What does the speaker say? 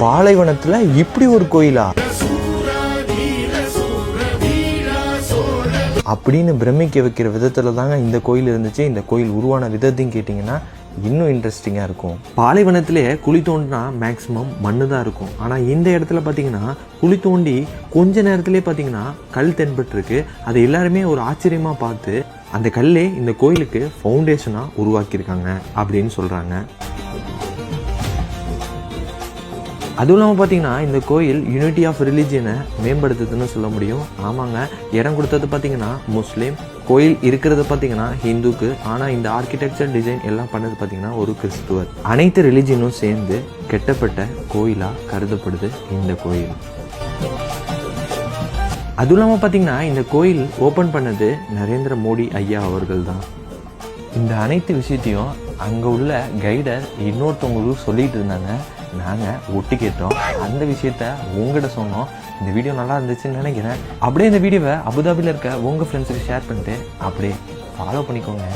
பாலைவனத்துல இப்படி ஒரு கோயிலா அப்படின்னு பிரமிக்க வைக்கிற விதத்துல தாங்க இந்த கோயில் இருந்துச்சு. இந்த கோயில் உருவான விதத்தையும் கேட்டிங்கன்னா இன்னும் இன்ட்ரெஸ்டிங்காக இருக்கும். பாலைவனத்திலேயே குழி தோண்டினா மேக்ஸிமம் மண்ணு தான் இருக்கும். ஆனால் இந்த இடத்துல பார்த்தீங்கன்னா குழி தோண்டி கொஞ்ச நேரத்திலே பார்த்தீங்கன்னா கல் தென்பட்டுருக்கு. அதை எல்லாருமே ஒரு ஆச்சரியமாக பார்த்து அந்த கல்லே இந்த கோயிலுக்கு ஃபவுண்டேஷனாக உருவாக்கியிருக்காங்க அப்படின்னு சொல்கிறாங்க. அதுவும் இல்லாமல் பார்த்தீங்கன்னா இந்த கோயில் யூனிட்டி ஆஃப் ரிலீஜியனை மேம்படுத்துதுன்னு சொல்ல முடியும். ஆமாங்க, இடம் கொடுத்தது பார்த்தீங்கன்னா முஸ்லீம், கோயில் இருக்கிறது பார்த்தீங்கன்னா ஹிந்துக்கு. ஆனால் இந்த ஆர்கிடெக்சர் டிசைன் எல்லாம் பண்ணது பார்த்தீங்கன்னா ஒரு கிறிஸ்துவர். அனைத்து ரிலீஜியனும் சேர்ந்து கெட்டப்பட்ட கோயிலாக கருதப்படுது இந்த கோயில். அதுவும் இல்லாமல் பார்த்தீங்கன்னா இந்த கோயில் ஓப்பன் பண்ணது நரேந்திர மோடி ஐயா அவர்கள் தான். இந்த அனைத்து விஷயத்தையும் அங்கே உள்ள கைடர் இன்னொருத்தவங்களுக்கு சொல்லிட்டு இருந்தாங்க. நாங்கள் ஒட்டி கேட்டோம், அந்த விஷயத்த உங்கள்கிட்ட சொன்னோம். இந்த வீடியோ நல்லா இருந்துச்சுன்னு நினைக்கிறேன். அப்படியே இந்த வீடியோவை அபுதாபியில் இருக்க உங்கள் ஃப்ரெண்ட்ஸுக்கு ஷேர் பண்ணிட்டு அப்படியே ஃபாலோ பண்ணிக்கோங்க.